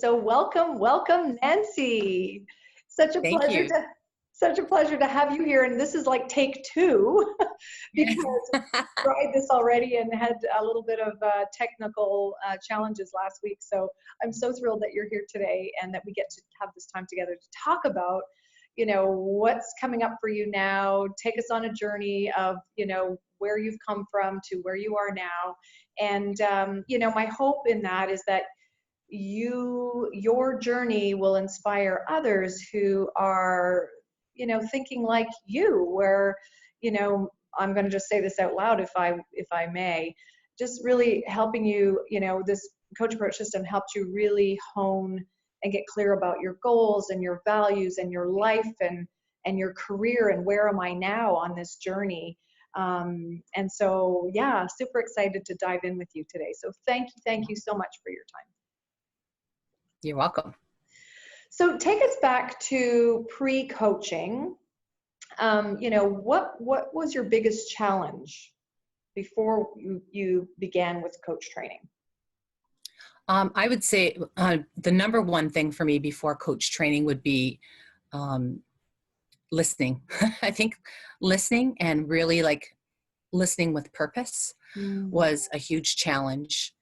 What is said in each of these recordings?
So welcome, Nancy. Such a Thank pleasure you. to such a pleasure to have you here. And this is like take two because we tried this already and had a little bit of technical challenges last week. So I'm so thrilled that you're here today and that we get to have this time together to talk about, what's coming up for you now. Take us on a journey of, where you've come from to where you are now. And, my hope in that is that your journey will inspire others who are, thinking like you, where, I'm going to just say this out loud if I may, just really helping you, this coach approach system helped you really hone and get clear about your goals and your values and your life and your career and where am I now on this journey. And so, yeah, super excited to dive in with you today. So thank you so much for your time. You're welcome. So take us back to pre-coaching. What was your biggest challenge before you began with coach training? I would say the number one thing for me before coach training would be listening. I think listening and really listening with purpose was a huge challenge.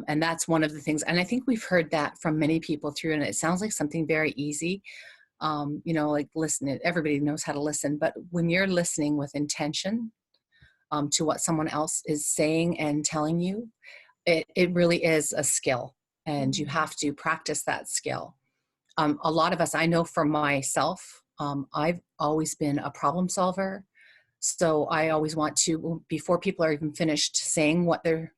And that's one of the things. And I think we've heard that from many people through, and it sounds like something very easy. Listen, everybody knows how to listen, but when you're listening with intention to what someone else is saying and telling you, it really is a skill, and you have to practice that skill. A lot of us, I know for myself, I've always been a problem solver. So I always want to, before people are even finished saying what their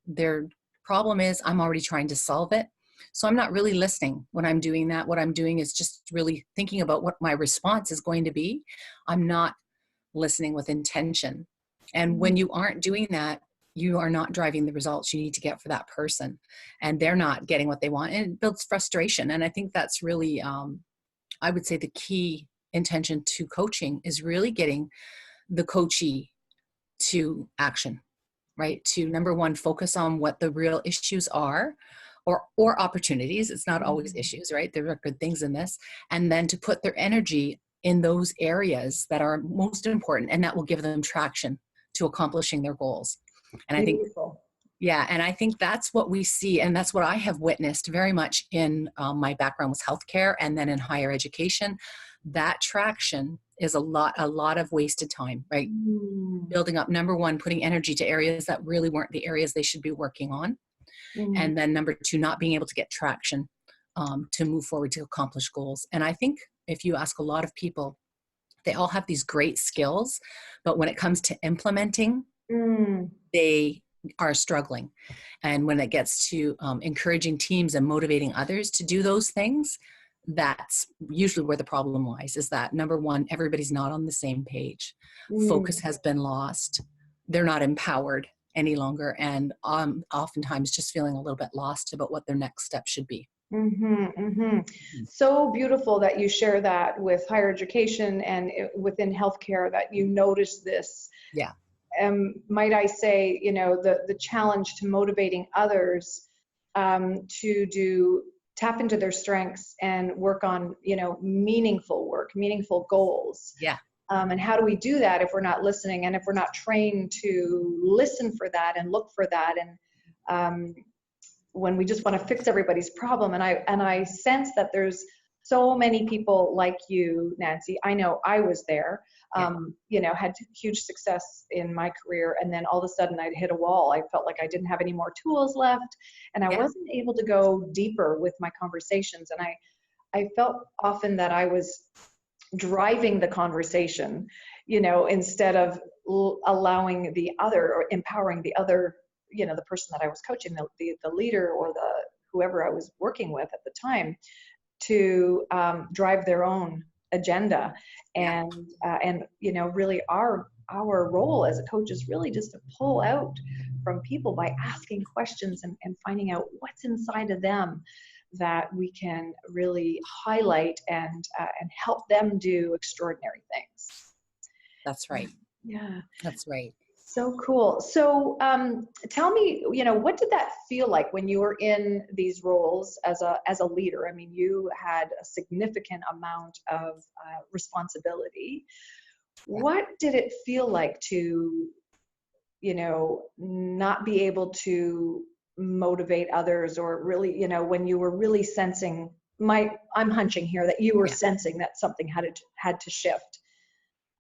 problem is, I'm already trying to solve it. So I'm not really listening when I'm doing that. What I'm doing is just really thinking about what my response is going to be. I'm not listening with intention. And when you aren't doing that, you are not driving the results you need to get for that person. And they're not getting what they want. And it builds frustration. And I think that's really, I would say the key intention to coaching is really getting the coachee to action, right? To number one, focus on what the real issues are or opportunities. It's not always issues, right? There are good things in this. And then to put their energy in those areas that are most important, and that will give them traction to accomplishing their goals. And Beautiful. I think that's what we see. And that's what I have witnessed very much in my background was healthcare and then in higher education. That traction is a lot of wasted time, right? Building up, number one, putting energy to areas that really weren't the areas they should be working on. And then number two, not being able to get traction to move forward to accomplish goals. And I think if you ask a lot of people, they all have these great skills, but when it comes to implementing, they are struggling. And when it gets to encouraging teams and motivating others to do those things, that's usually where the problem lies, is that number one, everybody's not on the same page. Focus has been lost. They're not empowered any longer. And oftentimes just feeling a little bit lost about what their next step should be. So beautiful that you share that with higher education and within healthcare, that you notice this. Yeah. Might I say, the challenge to motivating others to tap into their strengths and work on, meaningful work, meaningful goals. Yeah. And how do we do that if we're not listening and if we're not trained to listen for that and look for that? And when we just want to fix everybody's problem. And I sense that there's so many people like you, Nancy. I know I was there, had huge success in my career. And then all of a sudden I'd hit a wall. I felt like I didn't have any more tools left and I wasn't able to go deeper with my conversations. And I felt often that I was driving the conversation, instead of allowing the other or empowering the other, the person that I was coaching, the leader or the whoever I was working with at the time, to drive their own agenda. And really our role as a coach is really just to pull out from people by asking questions and finding out what's inside of them that we can really highlight and help them do extraordinary things. That's right. Yeah. That's right. So cool. So tell me, what did that feel like when you were in these roles as a leader? I mean, you had a significant amount of responsibility. Yeah. What did it feel like to, not be able to motivate others, or really, when you were really sensing, I'm hunching here that you were Yeah. sensing that something had to shift.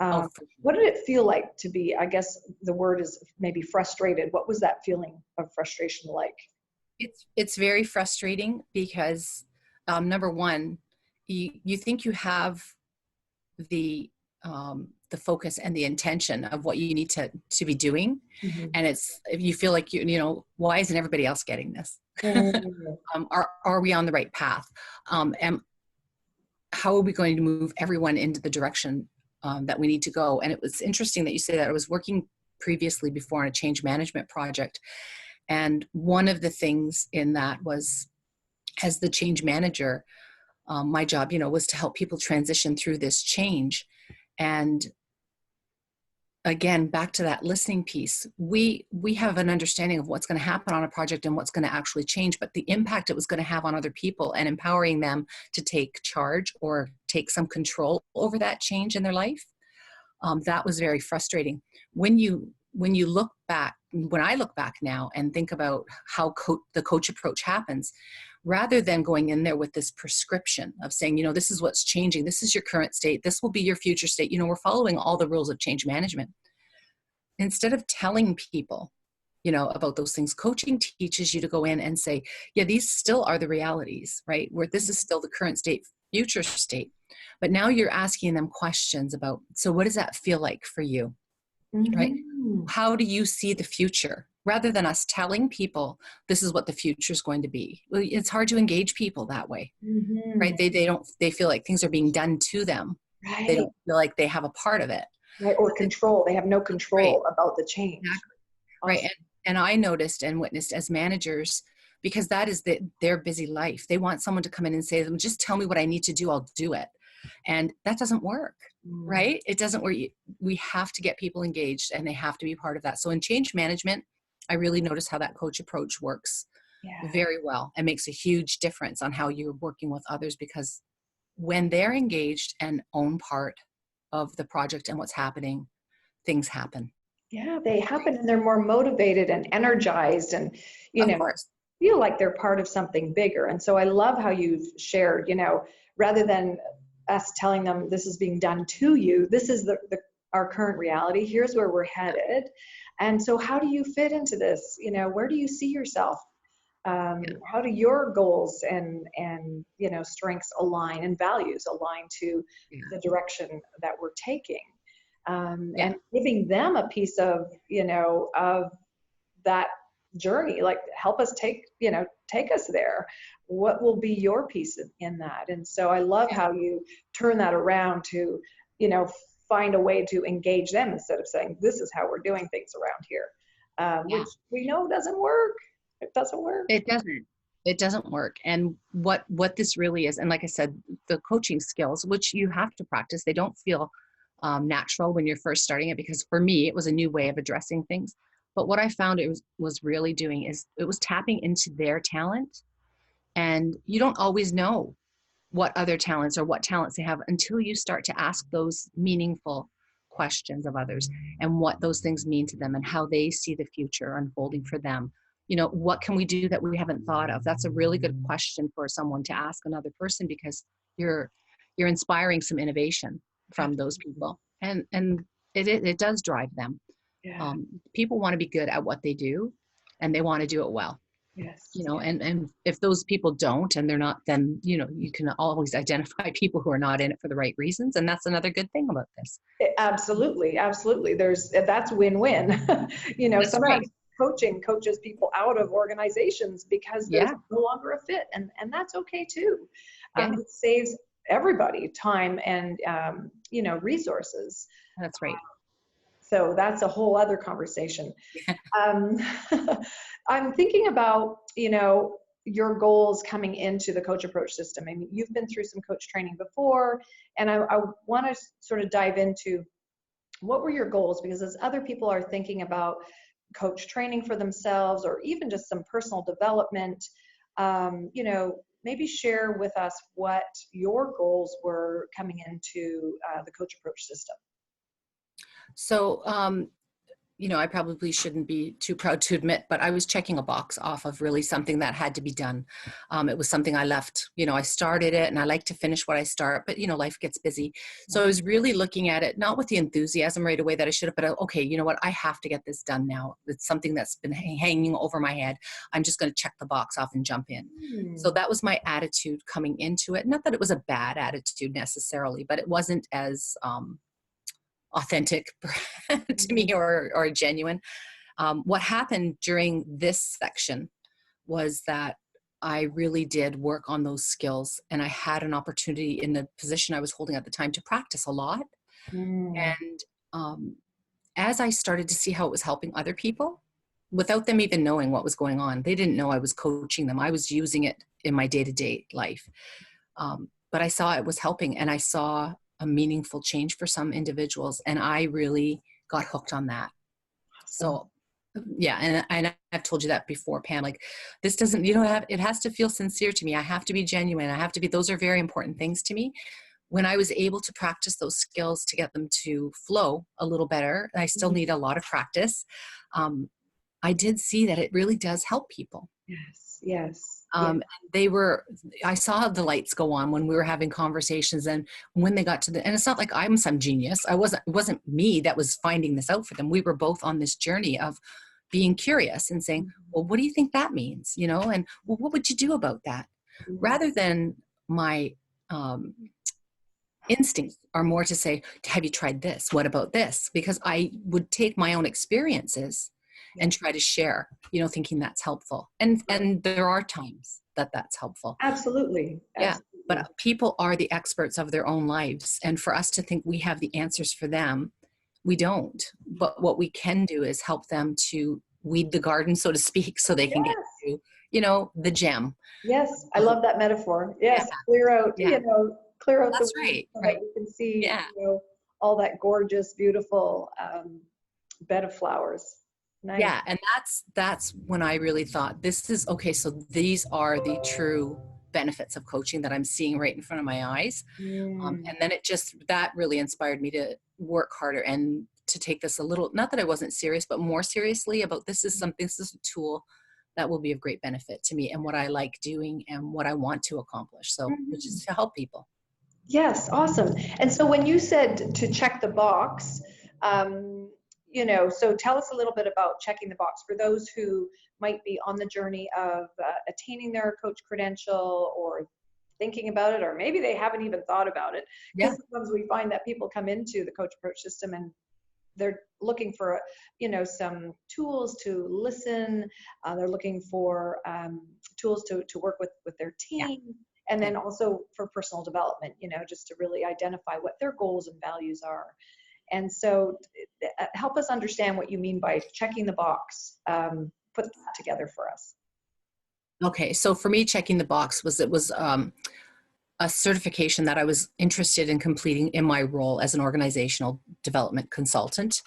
Oh, Um, for what did it feel like to be, I guess the word is maybe frustrated. What was that feeling of frustration like? It's very frustrating because number one, you think you have the focus and the intention of what you need to be doing, Mhm. and it's if you feel like why isn't everybody else getting this? Mm. Are we on the right path? And how are we going to move everyone into the direction that we need to go? And it was interesting that you say that. I was working previously before on a change management project, and one of the things in that was, as the change manager, my job, was to help people transition through this change. And again, back to that listening piece, we have an understanding of what's going to happen on a project and what's going to actually change, but the impact it was going to have on other people and empowering them to take charge or take some control over that change in their life, that was very frustrating. When you look back, when I look back now and think about how the coach approach happens, rather than going in there with this prescription of saying, this is what's changing, this is your current state, this will be your future state, we're following all the rules of change management. Instead of telling people, about those things, coaching teaches you to go in and say, yeah, these still are the realities, right? Where this is still the current state, future state. But now you're asking them questions about, so what does that feel like for you, right? Mhm. How do you see the future? Rather than us telling people this is what the future is going to be. Well, it's hard to engage people that way, Mhm. right? They feel like things are being done to them. They Right. don't feel like they have a part of it. Right. Or control. They have no Right. control about the change. Exactly. Right. Awesome. And I noticed and witnessed as managers, because that is their busy life. They want someone to come in and say to them, just tell me what I need to do, I'll do it. And that doesn't work, Mm. right? It doesn't work. We have to get people engaged and they have to be part of that. So in change management, I really notice how that coach approach works Yeah. very well and makes a huge difference on how you're working with others, because when they're engaged and own part of the project and what's happening, things happen. Yeah, they happen and they're more motivated and energized and, you Of know, course. feel like they're part of something bigger. And so I love how you've shared, rather than us telling them this is being done to you, this is our current reality. Here's where we're headed. And so how do you fit into this? Where do you see yourself? Yeah. How do your goals and strengths align and values align to Yeah. the direction that we're taking? Yeah. And giving them a piece of that journey, like help us take us there. What will be your piece in that? And so I love Yeah. how you turn that around to, you know, find a way to engage them instead of saying, this is how we're doing things around here, Yeah. which we know doesn't work. It doesn't work. It doesn't. It doesn't work. And what this really is, and like I said, the coaching skills, which you have to practice, they don't feel natural when you're first starting it. Because for me, it was a new way of addressing things. But what I found it was really doing is it was tapping into their talent, and you don't always know what other talents or what talents they have until you start to ask those meaningful questions of others and what those things mean to them and how they see the future unfolding for them. What can we do that we haven't thought of? That's a really good question for someone to ask another person, because you're inspiring some innovation from those Absolutely. people, and it does drive them. Yeah. People want to be good at what they do, and they want to do it well. Yes. And if those people don't, and they're not, then you can always identify people who are not in it for the right reasons, and that's another good thing about this. Absolutely, absolutely. That's win-win. That's Sometimes right. coaching coaches people out of organizations because there's Yeah. no longer a fit, and that's okay too. Yeah. It saves everybody time and resources. That's right. So that's a whole other conversation. Um, I'm thinking about your goals coming into the coach approach system. I mean, you've been through some coach training before, and I want to sort of dive into what were your goals? Because as other people are thinking about coach training for themselves, or even just some personal development, maybe share with us what your goals were coming into the coach approach system. So, I probably shouldn't be too proud to admit, but I was checking a box off of really something that had to be done. It was something I left, I started it and I like to finish what I start, but life gets busy. So I was really looking at it, not with the enthusiasm right away that I should have, but okay, you know what? I have to get this done now. It's something that's been hanging over my head. I'm just going to check the box off and jump in. So that was my attitude coming into it. Not that it was a bad attitude necessarily, but it wasn't as, authentic to me or genuine. What happened during this section was that I really did work on those skills, and I had an opportunity in the position I was holding at the time to practice a lot. And as I started to see how it was helping other people without them even knowing what was going on, they didn't know I was coaching them. I was using it in my day-to-day life. But I saw it was helping, and I saw a meaningful change for some individuals, and I really got hooked on that. So yeah, and I've told you that before, Pam, like this doesn't, it has to feel sincere to me. I have to be genuine. I have to be, those are very important things to me. When I was able to practice those skills to get them to flow a little better, I still need a lot of practice. I did see that it really does help people. Yes. I saw the lights go on when we were having conversations, and when they got to and it's not like I'm some genius. It wasn't me that was finding this out for them. We were both on this journey of being curious and saying, well, what do you think that means? And well, what would you do about that? Rather than my instincts are more to say, have you tried this? What about this? Because I would take my own experiences and try to share, thinking that's helpful. And there are times that that's helpful. Absolutely. Yeah. But people are the experts of their own lives. And for us to think we have the answers for them, we don't. But what we can do is help them to weed the garden, so to speak, so they can get to, the gem. Yes. I love that metaphor. Yes. Yeah. Clear out, clear out that's the right. so Right. that we can see, all that gorgeous, beautiful bed of flowers. Nice. Yeah, and that's when I really thought, this is okay. So these are the true benefits of coaching that I'm seeing right in front of my eyes. And then that really inspired me to work harder and to take this a little, not that I wasn't serious, but more seriously about this is a tool that will be of great benefit to me and what I like doing and what I want to accomplish. So, which is to help people. Yes, awesome. And so when you said to check the box, so tell us a little bit about checking the box for those who might be on the journey of attaining their coach credential or thinking about it, or maybe they haven't even thought about it. Because sometimes we find that people come into the coach approach system and they're looking for, some tools to listen. They're looking for tools to work with their team. And then also for personal development, just to really identify what their goals and values are. And so help us understand what you mean by checking the box. Put that together for us. Okay. So for me, checking the box was a certification that I was interested in completing in my role as an organizational development consultant.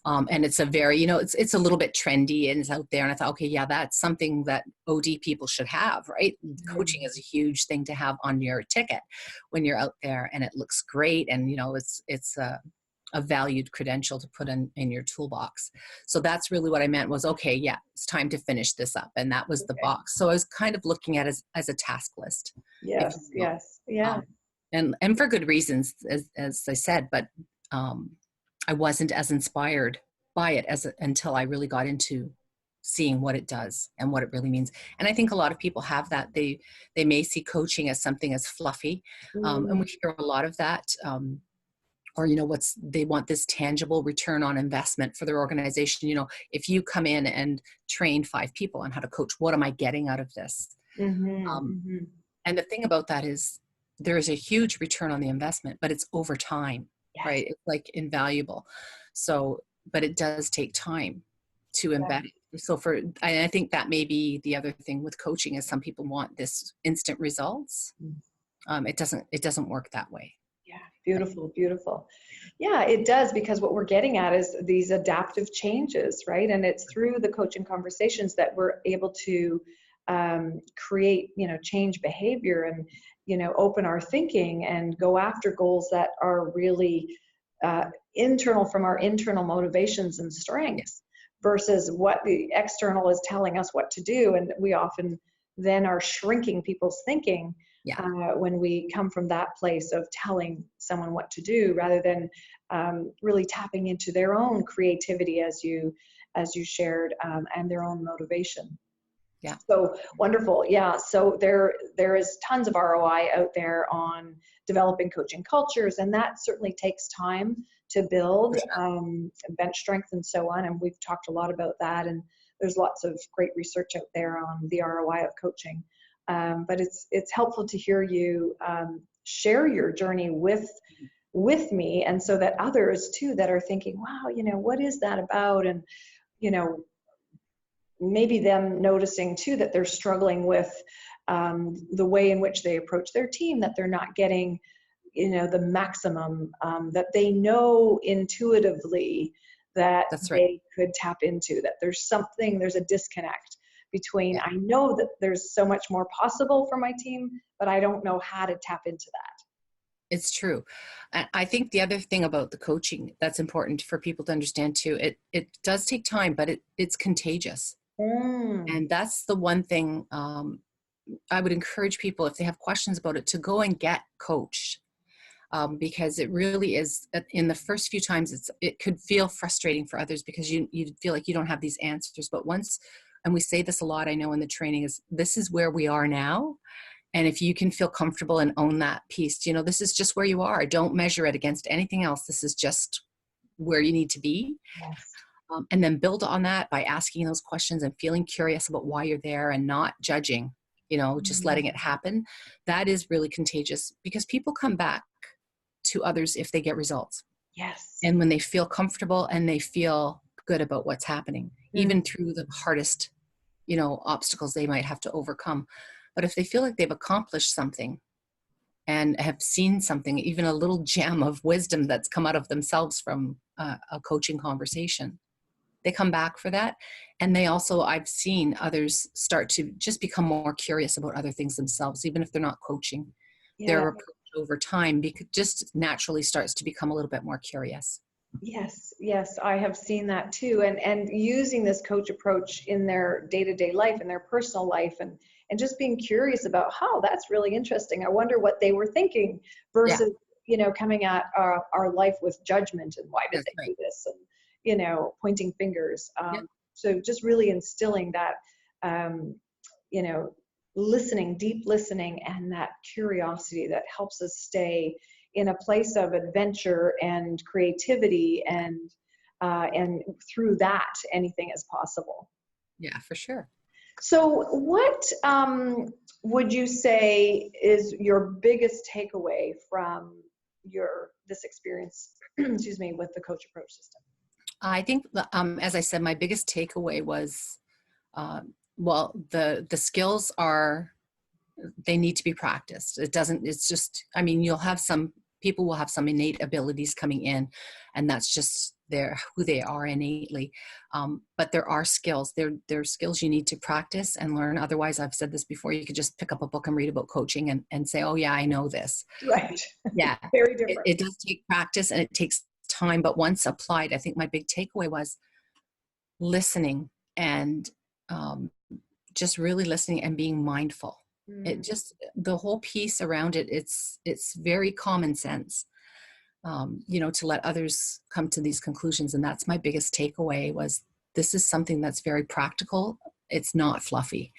And it's a very, it's a little bit trendy and it's out there. And I thought, okay, yeah, that's something that OD people should have, right? Coaching is a huge thing to have on your ticket when you're out there, and it looks great. And, it's a valued credential to put in your toolbox. So that's really what I meant was, okay, yeah, it's time to finish this up. And that was the box. So I was kind of looking at it as a task list. Yes. Yeah. And for good reasons, as I said, but I wasn't as inspired by it until I really got into seeing what it does and what it really means. And I think a lot of people have that. They may see coaching as something as fluffy. And we hear a lot of that. Or, they want this tangible return on investment for their organization. If you come in and train 5 people on how to coach, what am I getting out of this? And the thing about that is there is a huge return on the investment, but it's over time, right? It's like invaluable. So, but it does take time to embed it. So I think that may be the other thing with coaching is some people want this instant results. It doesn't work that way. Beautiful, beautiful. Yeah, it does, because what we're getting at is these adaptive changes, right? And it's through the coaching conversations that we're able to create, change behavior and, open our thinking and go after goals that are really internal, from our internal motivations and strengths, versus what the external is telling us what to do. And we often then are shrinking people's thinking Yeah. when we come from that place of telling someone what to do, rather than really tapping into their own creativity, as you shared, and their own motivation. Yeah. So wonderful. Yeah. So there is tons of ROI out there on developing coaching cultures, and that certainly takes time to build, bench strength and so on. And we've talked a lot about that. And there's lots of great research out there on the ROI of coaching. But it's helpful to hear you share your journey with me, and so that others too that are thinking, wow, what is that about? And you know maybe them noticing too that they're struggling with the way in which they approach their team, that they're not getting the maximum that they know intuitively that That's right. they could tap into, that there's a disconnect between, Yeah. I know that there's so much more possible for my team, but I don't know how to tap into that. It's true. I think the other thing about the coaching that's important for people to understand too, it does take time, but it's contagious. Mm. And that's the one thing I would encourage people, if they have questions about it, to go and get coached. Because it really is, in the first few times, it could feel frustrating for others because you feel like you don't have these answers. But once, and we say this a lot, I know in the training, is this is where we are now. And if you can feel comfortable and own that piece, this is just where you are. Don't measure it against anything else. This is just where you need to be. Yes. And then build on that by asking those questions and feeling curious about why you're there and not judging, just letting it happen. That is really contagious, because people come back to others if they get results. Yes. And when they feel comfortable and they feel good about what's happening, even through the hardest, obstacles they might have to overcome. But if they feel like they've accomplished something and have seen something, even a little gem of wisdom that's come out of themselves from a coaching conversation, they come back for that. And they also, I've seen others start to just become more curious about other things themselves, even if they're not coaching. Yeah. Their approach over time just naturally starts to become a little bit more curious. Yes, yes, I have seen that too. And using this coach approach in their day-to-day life, in their personal life, and just being curious about, how that's really interesting. I wonder what they were thinking, Yeah, versus, coming at our life with judgment and why did that's they right. do this, and, pointing fingers. Yeah, So just really instilling that, um, you know, listening, deep listening, and that curiosity that helps us stay in a place of adventure and creativity, and through that anything is possible. yeah, for sure. So what would you say is your biggest takeaway from this experience excuse me, with the coach approach system? I think, as I said, my biggest takeaway was, well, the skills are, they need to be practiced. It's just, you'll have some people will have some innate abilities coming in, and that's just who they are innately. But there are skills, there are skills you need to practice and learn. Otherwise, I've said this before, you could just pick up a book and read about coaching and say, oh yeah, I know this. Right. Yeah. Very different. It does take practice and it takes time, but once applied, I think my big takeaway was listening and just really listening and being mindful. It just, the whole piece around it, it's very common sense, to let others come to these conclusions. And that's my biggest takeaway, was this is something that's very practical. It's not fluffy.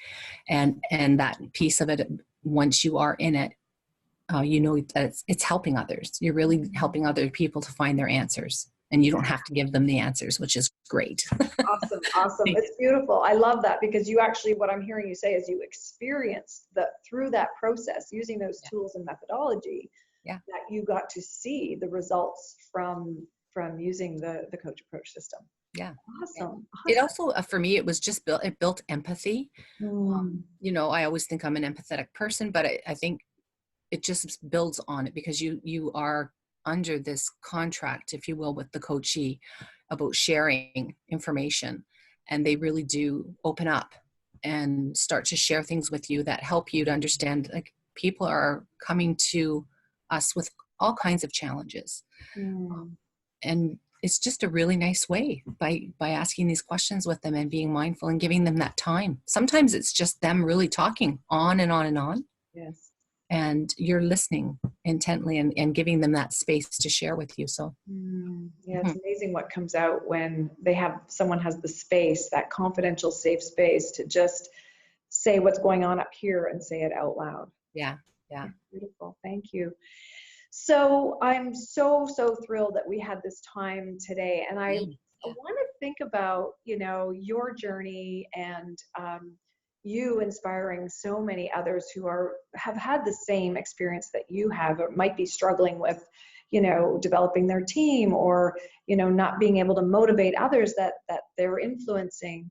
And that piece of it, once you are in it, that it's helping others. You're really helping other people to find their answers, and you don't have to give them the answers, which is great. Awesome, awesome. It's beautiful. I love that, because you actually, what I'm hearing you say is, you experienced through that process, using those tools and methodology, Yeah. that you got to see the results from using the coach approach system. Yeah. Awesome. It also, for me, it was just it built empathy. Mm. I always think I'm an empathetic person, but I think it just builds on it, because you are under this contract, if you will, with the coachee about sharing information. And they really do open up and start to share things with you that help you to understand, like, people are coming to us with all kinds of challenges. Mm. And it's just a really nice way by asking these questions with them and being mindful and giving them that time. Sometimes it's just them really talking on and on and on. Yes. And you're listening intently and giving them that space to share with you. So Yeah, it's amazing what comes out when someone has the space, that confidential, safe space to just say what's going on up here and say it out loud. yeah. Beautiful. Thank you. So I'm so thrilled that we had this time today. And I want to think about, your journey and you inspiring so many others who have had the same experience that you have, or might be struggling with, developing their team, or, not being able to motivate others that they're influencing.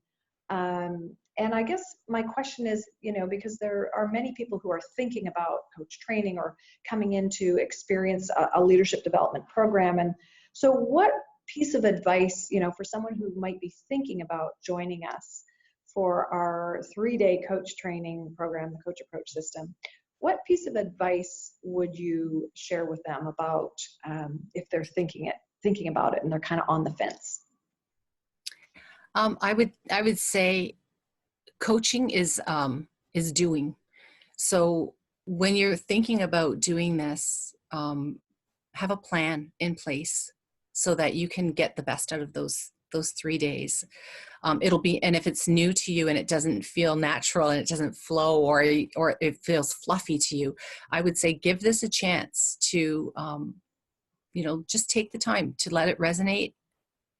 And I guess my question is, because there are many people who are thinking about coach training or coming in to experience a leadership development program. And so what piece of advice, for someone who might be thinking about joining us for our 3-day coach training program, the Coach Approach System, what piece of advice would you share with them about if they're thinking about it and they're kind of on the fence? I would say coaching is doing. So when you're thinking about doing this, have a plan in place so that you can get the best out of those 3 days. It'll be, and if it's new to you and it doesn't feel natural and it doesn't flow, or it feels fluffy to you, I would say give this a chance to, just take the time to let it resonate,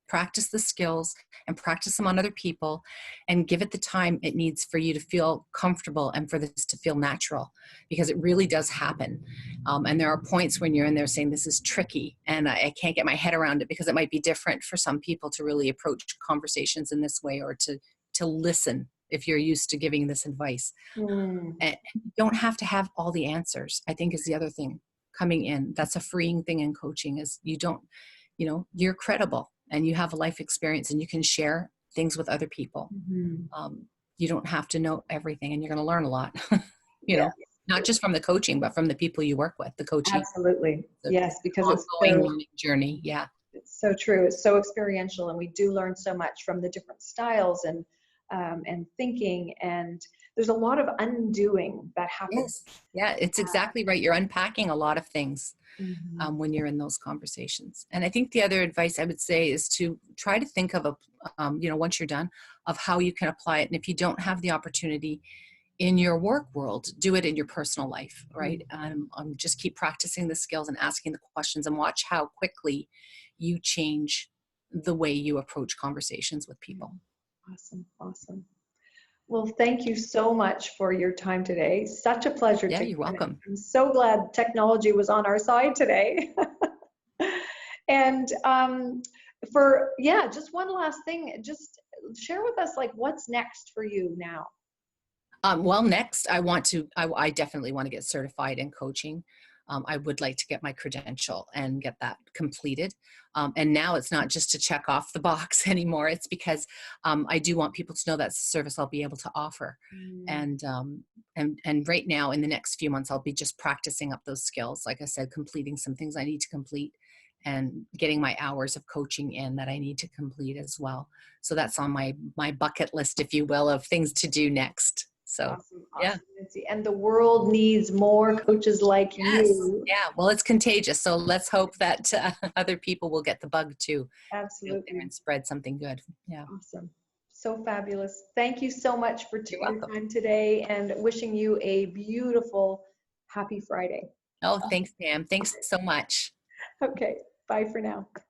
practice the skills and practice them on other people, and give it the time it needs for you to feel comfortable and for this to feel natural, because it really does happen. And there are points when you're in there saying, this is tricky and I can't get my head around it, because it might be different for some people to really approach conversations in this way, or to listen if you're used to giving this advice. And you don't have to have all the answers, I think, is the other thing coming in. That's a freeing thing in coaching, is you're credible and you have a life experience and you can share things with other people. You don't have to know everything, and you're going to learn a lot, not just from the coaching, but from the people you work with, the coaching. Absolutely. Yes, because it's ongoing learning journey. Yeah. It's so true. It's so experiential, and we do learn so much from the different styles and thinking, and there's a lot of undoing that happens. Yes. Yeah, it's exactly right. You're unpacking a lot of things when you're in those conversations. And I think the other advice I would say is to try to think of once you're done, of how you can apply it. And if you don't have the opportunity in your work world, do it in your personal life, right? Just keep practicing the skills and asking the questions, and watch how quickly you change the way you approach conversations with people. Awesome. Well, thank you so much for your time today. Such a pleasure. Yeah, you're welcome. I'm so glad technology was on our side today. And just one last thing, just share with us, like, what's next for you now? Well, next, I definitely want to get certified in coaching. I would like to get my credential and get that completed. And now it's not just to check off the box anymore. It's because I do want people to know that's a service I'll be able to offer. And right now, in the next few months, I'll be just practicing up those skills. Like I said, completing some things I need to complete, and getting my hours of coaching in that I need to complete as well. So that's on my bucket list, if you will, of things to do next. So, awesome, yeah. Nancy. And the world needs more coaches like you. Yeah. Well, it's contagious. So let's hope that other people will get the bug too. Absolutely. And spread something good. Yeah. Awesome. So fabulous. Thank you so much for your time today, and wishing you a beautiful, happy Friday. Oh, thanks, Pam. Thanks so much. Okay. Bye for now.